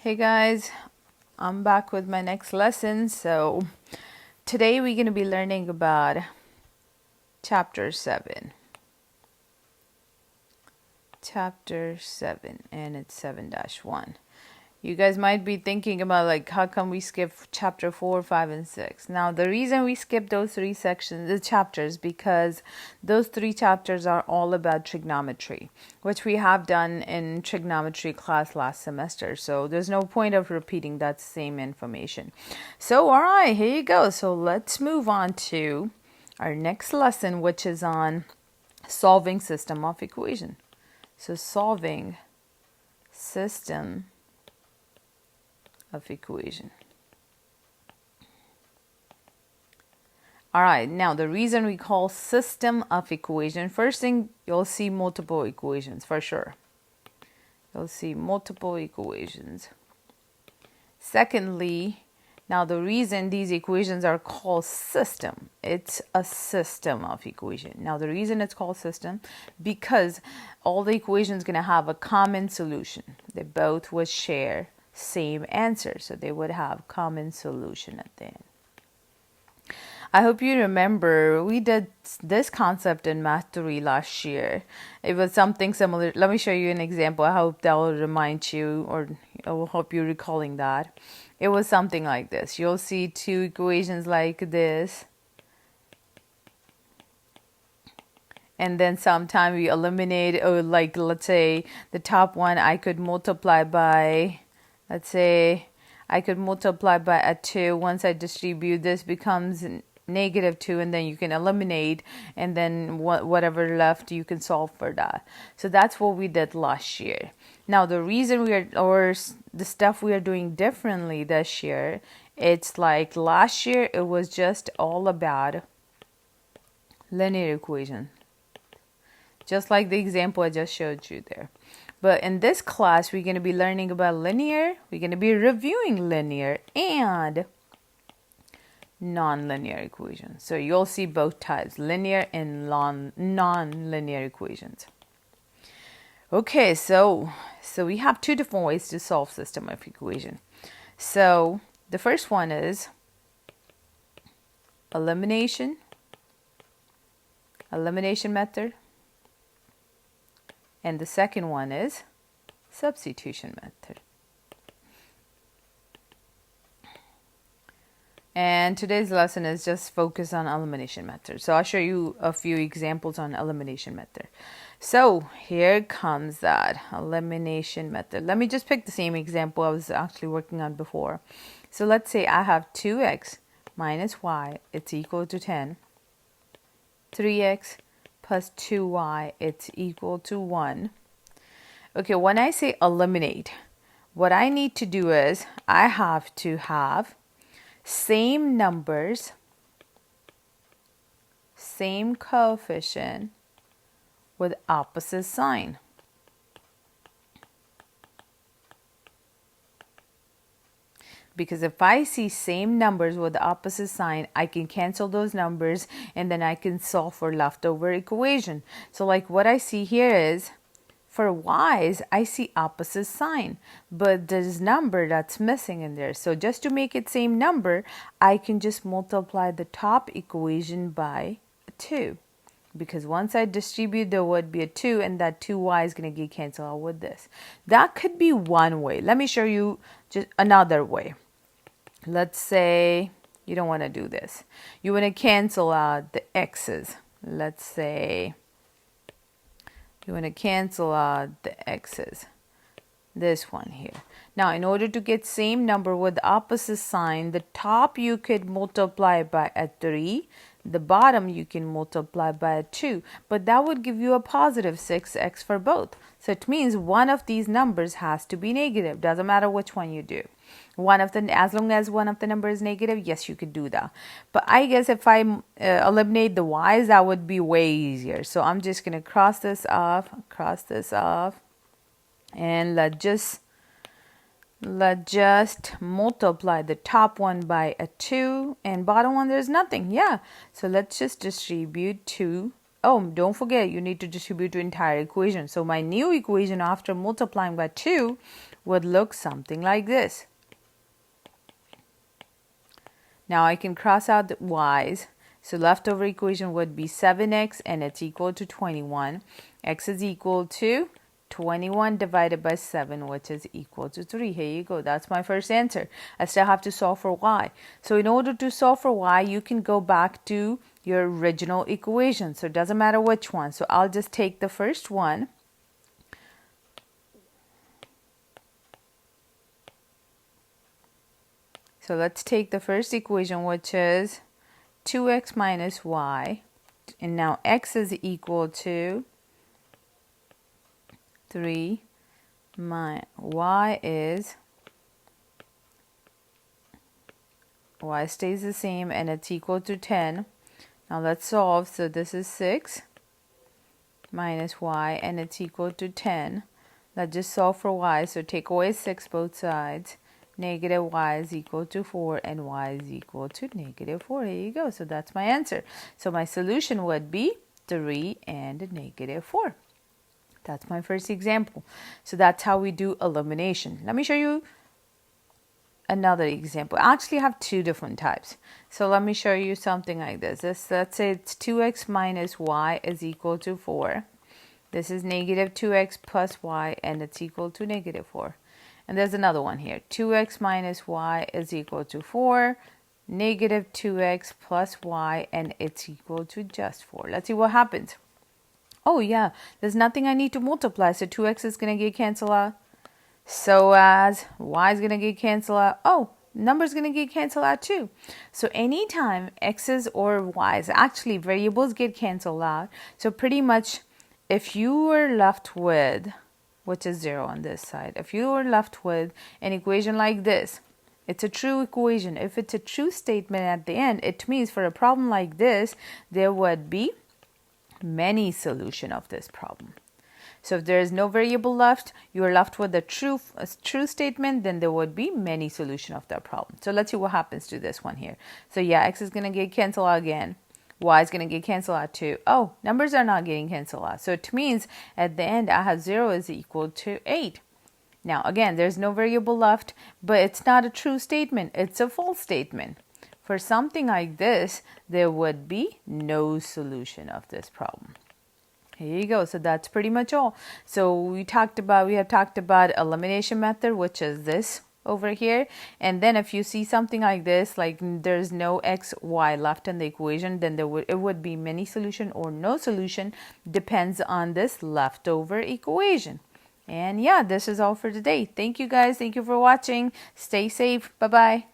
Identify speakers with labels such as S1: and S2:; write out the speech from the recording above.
S1: Hey guys, I'm back with my next lesson. So today we're going to be learning about chapter 7. Chapter 7, and it's 7-1. You guys might be thinking about how come we skip chapter 4, 5, and 6. Now the reason we skip those three sections, the chapters, because those three chapters are all about trigonometry, which we have done in trigonometry class last semester. So there's no point of repeating that same information. So all right, here you go. So let's move on to our next lesson, which is on solving system of equation. So solving system of equation. All right, now the reason we call system of equation, first thing, you'll see multiple equations for sure. You'll see multiple equations. Secondly, now the reason these equations are called system, it's a system of equation. Now the reason it's called system, because all the equations going to have a common solution. They both would share same answer, so they would have common solution at the end. I hope you remember we did this concept in Math 3 last year. It was something similar. Let me show you an example. I hope that will remind you, or I will hope you're recalling that. It was something like this. You'll see two equations like this, and then sometime we eliminate, or let's say the top one I could multiply by, let's say I could multiply by a 2. Once I distribute, this becomes -2, and then you can eliminate, and then whatever left you can solve for that. So that's what we did last year. Now the reason the stuff we are doing differently this year, it's like last year it was just all about linear equation, just like the example I just showed you there. But in this class, we're going to be learning about linear, we're going to be reviewing linear and non-linear equations. So you'll see both types, linear and non-linear equations. Okay, so we have two different ways to solve system of equation. So the first one is elimination method. And the second one is substitution method. And today's lesson is just focused on elimination method. So I'll show you a few examples on elimination method. So here comes that elimination method. Let me just pick the same example I was actually working on before. So let's say I have 2x minus y, it's equal to 10. 3x plus 2y, it's equal to 1. Okay, when I say eliminate, what I need to do is I have to have same numbers, same coefficient with opposite sign. Because if I see same numbers with the opposite sign, I can cancel those numbers and then I can solve for leftover equation. So like what I see here is, for y's, I see opposite sign, but there's number that's missing in there. So just to make it same number, I can just multiply the top equation by 2. Because once I distribute, there would be a 2, and that 2y is going to get canceled out with this. That could be one way. Let me show you just another way. Let's say you don't want to do this. You want to cancel out the x's. Let's say you want to cancel out the x's. This one here. Now, in order to get same number with the opposite sign, the top you could multiply by a 3. The bottom you can multiply by a 2. But that would give you a positive 6x for both. So it means one of these numbers has to be negative. Doesn't matter which one you do. As long as one of the number is negative, yes, you could do that. But I guess if I eliminate the y's, that would be way easier. So I'm just going to cross this off, and let's just multiply the top one by a 2, and bottom one there's nothing. Yeah, so let's just distribute 2. Oh, don't forget, you need to distribute the entire equation. So my new equation after multiplying by 2 would look something like this. Now I can cross out the y's. So leftover equation would be 7x and it's equal to 21. X is equal to 21 divided by 7, which is equal to 3. Here you go. That's my first answer. I still have to solve for y. So in order to solve for y, you can go back to your original equation. So it doesn't matter which one. So I'll just take the first one. So let's take the first equation, which is 2x minus y. And now x is equal to 3. Y stays the same and it's equal to 10. Now let's solve. So this is 6 minus y and it's equal to 10. Let's just solve for y. So take away 6 both sides. Negative y is equal to 4 and y is equal to negative 4. Here you go. So that's my answer. So my solution would be 3 and negative 4. That's my first example. So that's how we do elimination. Let me show you another example. I actually have two different types. So let me show you something like this. Let's say it's 2x minus y is equal to 4. This is negative 2x plus y and it's equal to negative 4. And there's another one here. 2x minus y is equal to 4. Negative 2x plus y and it's equal to just 4. Let's see what happens. Oh yeah, there's nothing I need to multiply. So 2x is going to get canceled out. So as y is going to get canceled out. Oh, number's going to get canceled out too. So anytime x's or y's, actually variables get canceled out. So pretty much if you were left with, which is 0 on this side, if you were left with an equation like this, it's a true equation. If it's a true statement at the end, it means for a problem like this, there would be many solutions of this problem. So if there is no variable left, you are left with a true statement, then there would be many solutions of that problem. So let's see what happens to this one here. So yeah, x is going to get canceled out again. Y is going to get canceled out too. Oh, numbers are not getting canceled out. So it means at the end, I have 0 is equal to 8. Now, again, there's no variable left, but it's not a true statement. It's a false statement. For something like this, there would be no solution of this problem. Here you go. So that's pretty much all. So we have talked about elimination method, which is this over here. And then if you see something like this, like there's no x, y left in the equation, then it would be many solution or no solution, depends on this leftover equation. And yeah, this is all for today. Thank you guys. Thank you for watching. Stay safe. Bye-bye.